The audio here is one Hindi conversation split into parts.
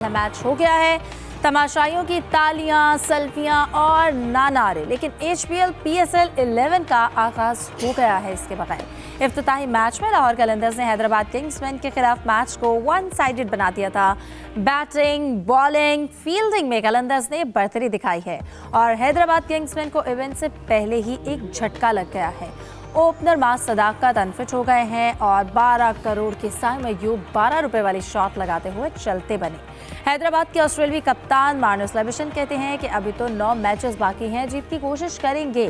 मैच हो गया है। तमाशाइयों की तालियां, सेल्फियां और नारे, लेकिन HPL PSL 11 का आगाज हो गया है इसके बगैर। इफ्तिताही मैच में लाहौर कलंदर्स ने हैदराबाद किंग्समैन के खिलाफ मैच को वन साइडेड बना दिया था। बैटिंग, बॉलिंग, फील्डिंग में कलंदर्स ने बढ़तरी दिखाई है और हैदराबाद किंग्समैन को इवेंट से पहले ही एक झटका लग गया है। ओपनर मास सदाकत अनफिट हो गए हैं और 12 करोड़ के साइम अयूब 12 रुपए वाली शॉट लगाते हुए चलते बने। हैदराबाद के ऑस्ट्रेलियाई कप्तान मार्नस लेविशन कहते हैं कि अभी तो 9 मैचेस बाकी हैं, जीत की कोशिश करेंगे।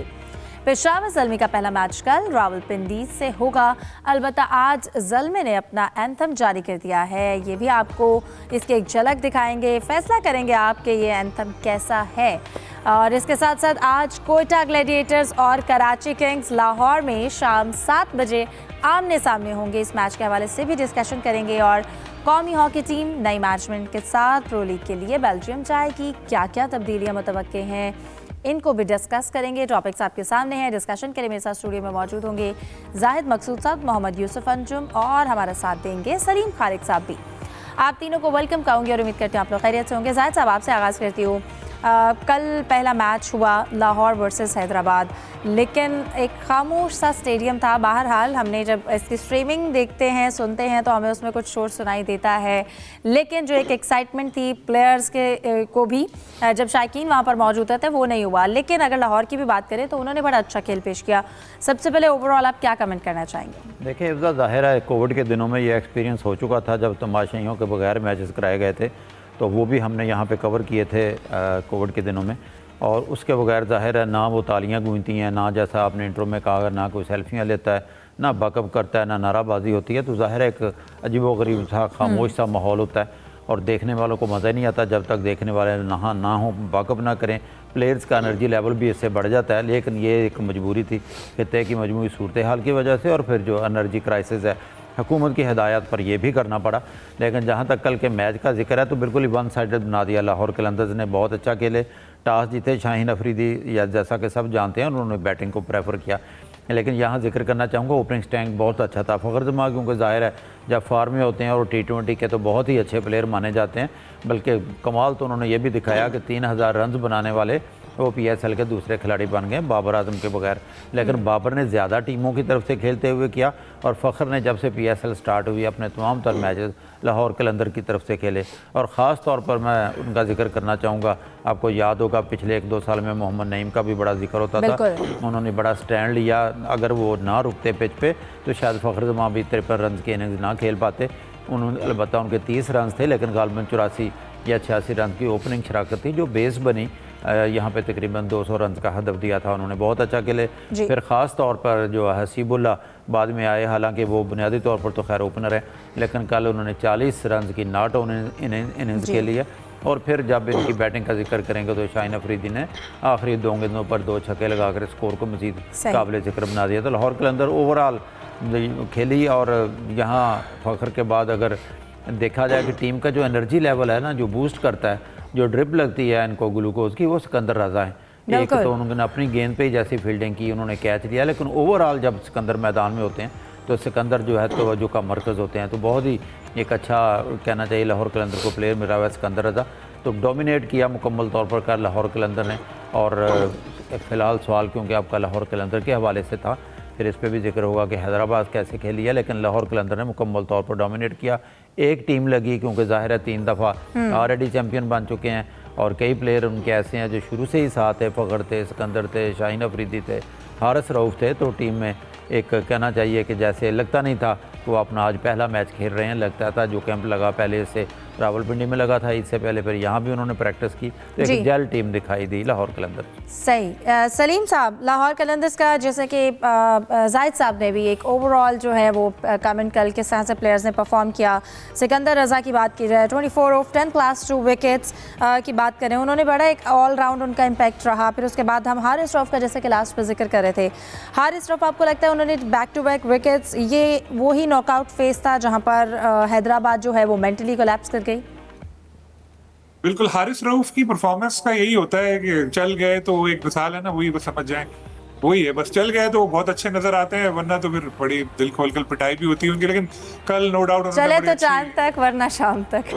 पेशावर ज़ल्मी का पहला मैच कल रावलपिंडी से होगा। अलबत्ता आज ज़ल्मी ने अपना एंथम जारी कर दिया है, ये भी आपको इसकी एक झलक दिखाएंगे। फैसला करेंगे आप कि ये एंथम कैसा है। और इसके साथ साथ आज कोयटा ग्लैडिएटर्स और कराची किंग्स लाहौर में शाम 7 बजे आमने सामने होंगे। इस मैच के हवाले से भी डिस्कशन करेंगे और कौमी हॉकी टीम नई मैनेजमेंट के साथ प्रो लीग के लिए बेल्जियम जाएगी, क्या क्या तब्दीलियां मुतवक्के हैं, इनको भी डिस्कस करेंगे। टॉपिक्स आपके सामने हैं, डिस्कशन के लिए मेरे साथ स्टूडियो में मौजूद होंगे जाहिद मकसूद साहब, मोहम्मद यूसुफ अंजुम और हमारा साथ देंगे सलीम खालिक साहब भी। आप तीनों को वेलकम कहूँगी और उम्मीद करती हूँ आप लोग खैरियत से होंगे। जाहिद साहब, आपसे आगाज़ करती हूँ। कल पहला मैच हुआ लाहौर वर्सेस हैदराबाद, लेकिन एक खामोश सा स्टेडियम था। बहरहाल हमने जब इसकी स्ट्रीमिंग देखते हैं, सुनते हैं तो हमें उसमें कुछ शोर सुनाई देता है, लेकिन जो एक एक्साइटमेंट थी प्लेयर्स के को भी जब शायकीन वहाँ पर मौजूद थे वो नहीं हुआ। लेकिन अगर लाहौर की भी बात करें तो उन्होंने बड़ा अच्छा खेल पेश किया। सबसे पहले ओवरऑल आप क्या कमेंट करना चाहेंगे? देखिए, इफ्जा, ज़ाहिर है कोविड के दिनों में ये एक्सपीरियंस हो चुका था जब तमाशाइयों के बगैर मैचेस कराए गए थे, तो वो भी हमने यहाँ पे कवर किए थे कोविड के दिनों में। और उसके बगैर ज़ाहिर है ना वो तालियां गूंजती हैं, ना जैसा आपने इंट्रो में कहा, ना कोई सेल्फियाँ लेता है, ना बकअप करता है, ना नाराबाजी होती है। तो ज़ाहिर है एक अजीबोगरीब सा खामोश सा माहौल होता है और देखने वालों को मज़ा नहीं आता जब तक देखने वाले ना हो, बकअप ना करें। प्लेयर्स का एनर्जी लेवल भी इससे बढ़ जाता है, लेकिन ये एक मजबूरी थी खित्ते की मजमूई सूरत हाल की वजह से, और फिर जो एनर्जी क्राइसिस है हुकूमत की हिदायत पर यह भी करना पड़ा। लेकिन जहाँ तक कल के मैच का जिक्र है तो बिल्कुल ही वन साइडेड बना दिया। लाहौर कलंदर्स ने बहुत अच्छा खेले, टॉस जीते। शाहीन अफरीदी या जैसा कि सब जानते हैं उन्होंने बैटिंग को प्रेफर किया, लेकिन यहाँ जिक्र करना चाहूँगा ओपनिंग स्टैंड बहुत अच्छा था फ़खर जमां, क्योंकि ज़ाहिर है जब फार्म में होते हैं और T20 के तो बहुत ही अच्छे प्लेयर माने जाते हैं। बल्कि कमाल तो उन्होंने ये भी दिखाया कि 3000 रन बनाने वाले वो PSL के दूसरे खिलाड़ी बन गए बाबर आजम के बगैर। लेकिन बाबर ने ज़्यादा टीमों की तरफ से खेलते हुए किया और फ़खर ने जब से PSL स्टार्ट हुई अपने तमाम तर मैचेस लाहौर कलंदर की तरफ से खेले। और ख़ास तौर पर मैं उनका जिक्र करना चाहूँगा, आपको याद होगा पिछले 1-2 साल में मोहम्मद नईम का भी बड़ा जिक्र होता था, उन्होंने बड़ा स्टैंड लिया। अगर वो ना रुकते पिच पे तो शायद फ़खर जमां भी 53 रन की इनिंग्स ना खेल पाते। उन्होंने अलबत्ता उनके 30 रन थे, लेकिन गालबन 84 या 86 रन की ओपनिंग शराकत थी जो बेस बनी। यहाँ पे तकरीबन 200 रन का हदफ दिया था उन्होंने, बहुत अच्छा खेले। फिर ख़ास तौर पर जो हसीबुल्ला बाद में आए, हालांकि वो बुनियादी तौर पर तो खैर ओपनर है, लेकिन कल उन्होंने 40 रन की नॉट इनिंग्स खेली है। और फिर जब इनकी बैटिंग का जिक्र करेंगे तो शाहीन अफरीदी ने आखिरी 2 गेंदों पर 2 छक्के लगाकर स्कोर को मज़ीद काबिल जिक्र बना दिया। तो लाहौर कलंदर ओवरऑल खेली। और यहाँ फ़खर के बाद अगर देखा जाए कि टीम का जो एनर्जी लेवल है ना, जो बूस्ट करता है, जो ड्रिप लगती है इनको ग्लूकोज की, वो सिकंदर रज़ा है। एक तो उन्होंने अपनी गेंद पे ही जैसी फील्डिंग की, उन्होंने कैच लिया, लेकिन ओवरऑल जब सिकंदर मैदान में होते हैं तो सिकंदर जो है तवज्जो का मरकज़ होते हैं। तो बहुत ही एक अच्छा कहना चाहिए लाहौर कलंदर को प्लेयर मिला हुआ है सिकंदर रज़ा। तो डोमिनेट किया मुकम्मल तौर पर कर लाहौर कलंदर ने। और फ़िलहाल सवाल क्योंकि आपका लाहौर कलंदर के हवाले से था, फिर इस पर भी जिक्र होगा कि हैदराबाद कैसे खेली है, लेकिन लाहौर कलंदर ने मुकम्मल तौर पर डोमिनेट किया। एक टीम लगी क्योंकि ज़ाहिर है 3 दफ़ा ऑलरेडी चैम्पियन बन चुके हैं और कई प्लेयर उनके ऐसे हैं जो शुरू से ही साथ थे। फ़खर थे, सिकंदर थे, शाहीन अफरीदी थे, हारिस रऊफ़ थे। तो टीम में एक कहना चाहिए कि जैसे लगता नहीं था कि वो अपना आज पहला मैच खेल रहे हैं, लगता था जो कैंप लगा पहले से रावलपिंडी में लगा था, इससे पहले फिर यहाँ भी उन्होंने प्रैक्टिस की, तो एक जेल टीम दिखाई दी लाहौर कलंदर। सही। सलीम साहब, लाहौर कलंदर्स का जैसे कि जाहिद साहब ने भी एक ओवरऑल जो है वो कमेंट कल किस तरह से प्लेयर्स ने परफॉर्म किया। सिकंदर रज़ा की बात की जाए, 24 ऑफ 10 क्लास 2 विकेट्स की बात करें, उन्होंने बड़ा एक ऑल राउंड उनका इम्पैक्ट रहा। फिर उसके बाद हम हारिस रऊफ़ का जैसे कि लास्ट पर जिक्र कर रहे थे, हारिस रऊफ़ आपको लगता है उन्होंने बैक टू बैक विकेट्स, ये वही नॉकआउट फेस था जहाँ पर हैदराबाद जो है वो मेंटली कोलैप्स कर गई? बिल्कुल, हारिस रऊफ की परफॉर्मेंस का यही होता है कि चल गए तो एक मिसाल है ना, वही बस समझ जाएं, वही है, बस चल गए तो बहुत अच्छे नजर आते हैं, वरना तो फिर बड़ी दिल खोलकर पिटाई भी होती है उनकी। लेकिन कल नो डाउट चले तो चांद तक वरना शाम तक।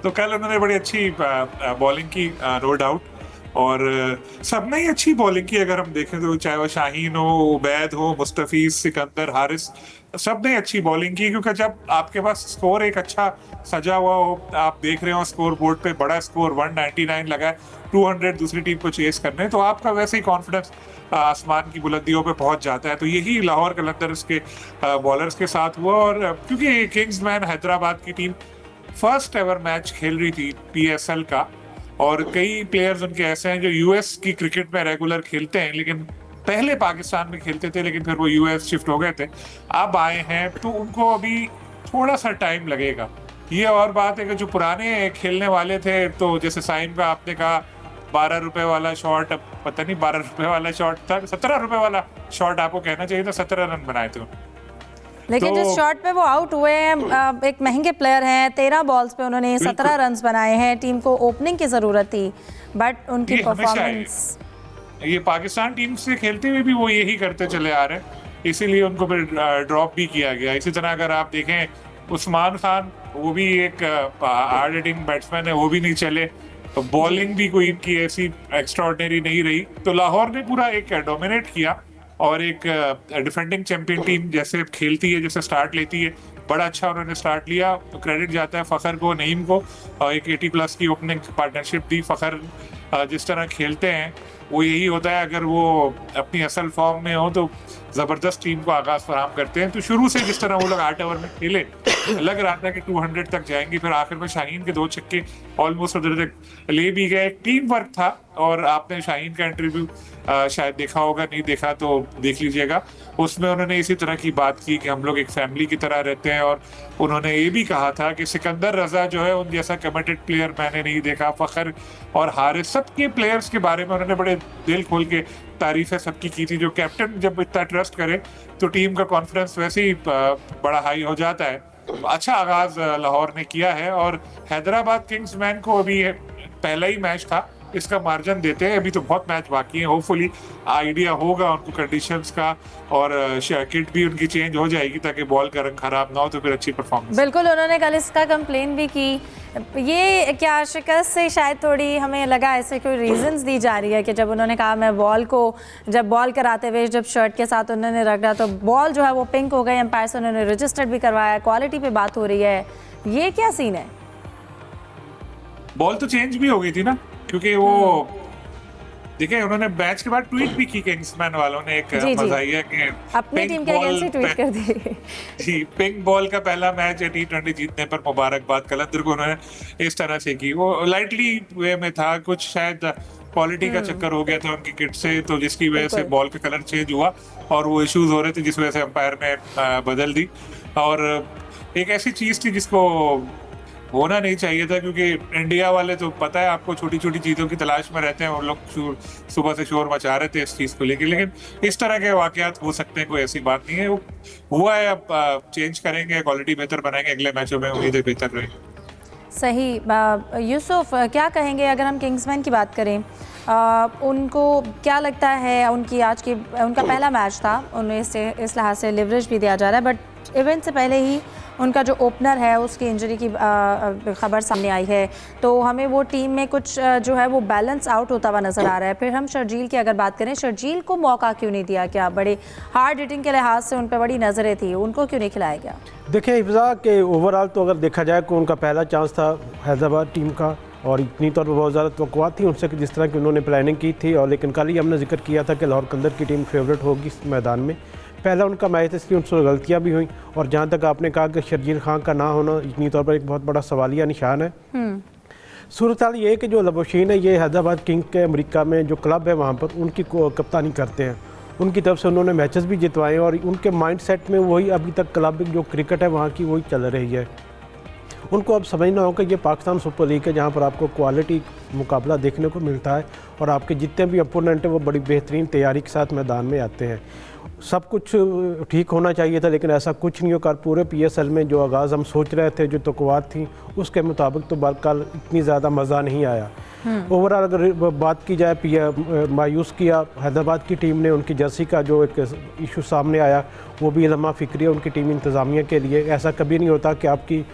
तो कल उन्होंने बड़ी अच्छी बॉलिंग की, नो डाउट। और सबने ही अच्छी बॉलिंग की अगर हम देखें तो, चाहे वो शाहीन हो, उबैद हो, मुस्तफीज, सिकंदर, हारिस, सबने अच्छी बॉलिंग की। क्योंकि जब आपके पास स्कोर एक अच्छा सजा हुआ हो, आप देख रहे हो स्कोर बोर्ड पे बड़ा स्कोर 199 लगा है, 200 दूसरी टीम को चेस करने, तो आपका वैसे ही कॉन्फिडेंस आसमान की बुलंदियों पे पहुंच जाता है। तो यही लाहौर कलंदर्स के बॉलर्स के साथ हुआ। और क्योंकि किंग्समैन हैदराबाद की टीम फर्स्ट एवर मैच खेल रही थी PSL का, और कई प्लेयर्स उनके ऐसे हैं जो US की क्रिकेट में रेगुलर खेलते हैं, लेकिन पहले पाकिस्तान में खेलते थे, लेकिन फिर वो US शिफ्ट हो गए थे, अब आए हैं, तो उनको अभी थोड़ा सा टाइम लगेगा। ये और बात है कि जो पुराने खेलने वाले थे, तो जैसे साइम का आपने कहा 12 रुपए वाला शॉट, पता नहीं 12 रुपए वाला शॉट था, 17 रुपए वाला शॉट आपको कहना चाहिए था, 17 रन बनाए थे उन्होंने। लेकिन तो- जिस शॉट पे वो आउट हुए हैं, एक महंगे प्लेयर हैं, 13 बॉल्स पे उन्होंने 17 रन्स बनाए हैं। टीम को ओपनिंग की ज़रूरत थी, बट उनकी ये हमेशा है। परफॉर्मेंस, ये पाकिस्तान टीम से खेलते हुए भी वो यही करते चले आ रहे हैं, इसीलिए उनको फिर ड्रॉप भी किया गया। इसी तरह अगर आप देखें उस्मान खान, वो भी एक हार्ड हिटिंग बैट्समैन है, वो भी नहीं चले, तो बॉलिंग भी कोई इनकी ऐसी एक्स्ट्राऑर्डिनरी नहीं रही। तो लाहौर ने पूरा एक डोमिनेट किया, और एक डिफेंडिंग चैंपियन टीम जैसे खेलती है, जैसे स्टार्ट लेती है, बड़ा अच्छा उन्होंने स्टार्ट लिया। तो क्रेडिट जाता है फ़खर को, नईम को, और एक 80+ की ओपनिंग पार्टनरशिप दी। फ़खर जिस तरह खेलते हैं वो यही होता है, अगर वो अपनी असल फॉर्म में हो तो ज़बरदस्त टीम को आगाज़ फराहम करते हैं। तो शुरू से जिस तरह वो लोग 8 ओवर में खेले, लग रहा था कि 200 तक जाएंगे, फिर आखिर में शाहीन के 2 छक्के ऑलमोस्ट उधर तक ले भी गए। टीम वर्क था, और आपने शाहीन का इंटरव्यू शायद देखा होगा, नहीं देखा तो देख लीजिएगा। उसमें उन्होंने इसी तरह की बात की कि हम लोग एक फैमिली की तरह रहते हैं, और उन्होंने ये भी कहा था कि सिकंदर रजा जो है, उन जैसा कमिटेड प्लेयर मैंने नहीं देखा। फ़खर और हारिस, सबके प्लेयर्स के बारे में उन्होंने बड़े दिल खोल के तारीफें सबकी की थी। जो कैप्टन जब इतना ट्रस्ट करे तो टीम का कॉन्फिडेंस वैसे ही बड़ा हाई हो जाता है। अच्छा आगाज लाहौर ने किया है, और हैदराबाद किंग्समैन को अभी पहला ही मैच था, इसका मार्जिन देते हैं, अभी तो बहुत मैच बाकी है। होपफुली आइडिया होगा उनको कंडीशंस का, और किट भी उनकी चेंज हो जाएगी ताकि बॉल का रंग खराब ना हो, तो फिर अच्छी परफॉर्मेंस। बिल्कुल, उन्होंने कल इसका कंप्लेन भी की। ये क्या शिकस्त से शायद थोड़ी हमें लगा ऐसे कोई रीजंस दी जा रही है कि जब उन्होंने कहा मैं बॉल को, जब बॉल कराते हुए जब शर्ट के साथ उन्होंने रगड़ा तो बॉल जो है वो पिंक हो गई, एम्पायर से उन्होंने रजिस्टर्ड भी करवाया, क्वालिटी पे बात हो रही है, ये क्या सीन है? बॉल तो चेंज भी हो गई थी ना, क्योंकि वो देखिए उन्होंने मैच के बाद ट्वीट भी की, किंग्समैन वालों ने एक मज़ाहिया के अपनी टीम के अगेंस्ट ट्वीट कर दी जी। पिंक बॉल का पहला मैच है T20 जीतने पर, मुबारकबाद कलंदर को उन्होंने इस तरह से की। वो लाइटली वे में था, कुछ शायद क्वालिटी का चक्कर हो गया था उनकी किट से, तो जिसकी वजह से बॉल का कलर चेंज हुआ और वो इश्यूज हो रहे थे, जिस वजह से अंपायर ने बदल दी। और एक ऐसी चीज थी जिसको होना नहीं चाहिए था, क्योंकि इंडिया वाले तो पता है आपको छोटी छोटी चीज़ों की तलाश में रहते हैं, और लोग सुबह से शोर मचा रहे थे इस चीज़ को लेकर। लेकिन इस तरह के वाकयात हो सकते हैं, कोई ऐसी बात नहीं है। वो हुआ है, अब चेंज करेंगे, क्वालिटी बेहतर बनाएंगे, अगले मैचों में उम्मीदें बेहतर रहेंगी। सही। यूसुफ, क्या कहेंगे अगर हम किंग्समैन की बात करें, उनको क्या लगता है, उनकी आज की उनका पहला मैच था, उन्हें इस लिहाज से लिवरेज भी दिया जा रहा है, बट इवेंट से पहले ही उनका जो ओपनर है उसकी इंजरी की खबर सामने आई है, तो हमें वो टीम में कुछ जो है वो बैलेंस आउट होता हुआ नज़र आ रहा है। फिर हम शर्जील की अगर बात करें, शर्जील को मौका क्यों नहीं दिया गया? बड़े हार्ड हिटिंग के लिहाज से उन पर बड़ी नज़रें थी, उनको क्यों नहीं खिलाया गया? देखिए हिफ्ज़ा के ओवरऑल तो अगर देखा जाए कि उनका पहला चांस था हैदराबाद टीम का, और इतनी तौर पर बहुत ज़्यादा तवक्कुआत थी उनसे कि जिस तरह की उन्होंने प्लानिंग की थी। और लेकिन कल ही हमने जिक्र किया था कि लाहौर कलंदर की टीम फेवरेट होगी इस मैदान में। पहला उनका मैच था, इसलिए उनसे गलतियां भी हुई। और जहां तक आपने कहा कि शर्जील खान का ना होना इतनी तौर पर एक बहुत बड़ा सवालिया निशान है। सूरत हाल ये है कि जो लबोशीन है, ये हैदराबाद किंग्स के अमेरिका में जो क्लब है वहाँ पर उनकी कप्तानी करते हैं। उनकी तरफ से उन्होंने मैचेस भी जितवाए, और उनके माइंड सेट में वही अभी तक क्लब जो क्रिकेट है वहाँ की वही चल रही है। उनको अब समझना होगा कि ये पाकिस्तान सुपर लीग है, जहाँ पर आपको क्वालिटी मुकाबला देखने को मिलता है, और आपके जितने भी अपोनेंट हैं वो बड़ी बेहतरीन तैयारी के साथ मैदान में आते हैं। सब कुछ ठीक होना चाहिए था, लेकिन ऐसा कुछ नहीं होकर पूरे PSL में जो आगाज़ हम सोच रहे थे, जो तवक्कुआत थी उसके मुताबिक तो बहरहाल इतनी ज़्यादा मज़ा नहीं आया। ओवरऑल अगर बात की जाए, मायूस किया हैदराबाद की टीम ने। उनकी जर्सी का जो एक इशू सामने आया वो भी लम्हा फ़िक्री है उनकी टीम इंतज़ामिया के लिए। ऐसा कभी नहीं होता कि आपकी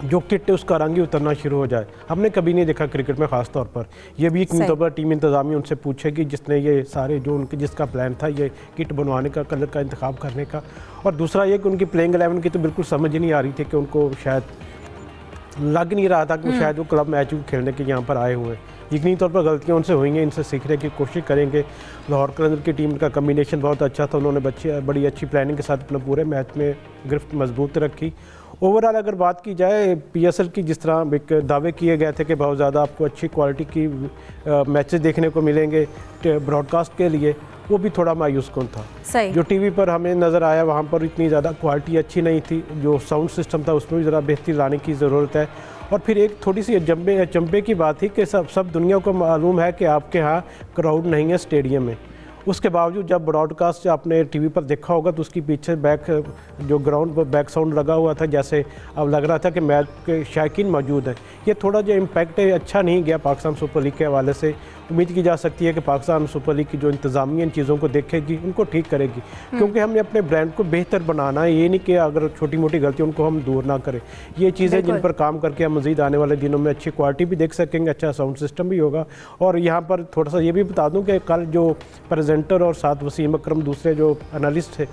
जो किट है उसका रंग ही उतरना शुरू हो जाए। हमने कभी नहीं देखा क्रिकेट में ख़ास तौर पर। ये भी सही। तौर पर टीम इंतज़ामिया उनसे पूछेगी जिसने ये सारे जो उनके जिसका प्लान था ये किट बनवाने का, कलर का इंतखाब करने का। और दूसरा ये कि उनकी प्लेइंग 11 की तो बिल्कुल समझ ही नहीं आ रही थी कि उनको शायद लग नहीं रहा था कि शायद वो क्लब मैच खेलने के यहाँ पर आए हुए हैं। यकीनी तौर पर गलतियाँ उनसे हुई हैं, इनसे सीखने की कोशिश करेंगे। लाहौर कलंदर की टीम का कम्बिनेशन बहुत अच्छा था, उन्होंने बड़ी अच्छी प्लानिंग के साथ अपने पूरे मैच में गिरफ्त मजबूत रखी। ओवरऑल अगर बात की जाए PSL की, जिस तरह एक दावे किए गए थे कि बहुत ज़्यादा आपको अच्छी क्वालिटी की मैचेस देखने को मिलेंगे ब्रॉडकास्ट के लिए, वो भी थोड़ा मायूस कौन था। सही। जो टीवी पर हमें नज़र आया वहाँ पर इतनी ज़्यादा क्वालिटी अच्छी नहीं थी, जो साउंड सिस्टम था उसमें भी ज़रा बेहतरी लाने की ज़रूरत है। और फिर एक थोड़ी सी चंपे की बात थी कि सब दुनिया को मालूम है कि आपके यहाँ क्राउड नहीं है स्टेडियम में, उसके बावजूद जब ब्रॉडकास्ट आपने टीवी पर देखा होगा तो उसकी पीछे जो ग्राउंड पर बैक साउंड लगा हुआ था, जैसे अब लग रहा था कि मैच के शायकीन मौजूद है। ये थोड़ा जो इम्पैक्ट है अच्छा नहीं गया पाकिस्तान सुपर लीग के हवाले से। उम्मीद की जा सकती है कि पाकिस्तान सुपर लीग की जो इंतज़ामिया इन चीज़ों को देखेगी, उनको ठीक करेगी, क्योंकि हमने अपने ब्रांड को बेहतर बनाना है। ये नहीं कि अगर छोटी मोटी गलतियों उनको हम दूर ना करें। ये चीज़ें जिन पर काम करके हम मज़ीद आने वाले दिनों में अच्छी क्वालिटी भी देख सकेंगे, अच्छा साउंड सिस्टम भी होगा। और यहाँ पर थोड़ा सा ये भी बता दूँ कि कल जो प्रेजेंटर और साथ वसीम अकरम दूसरे जो एनालिस्ट थे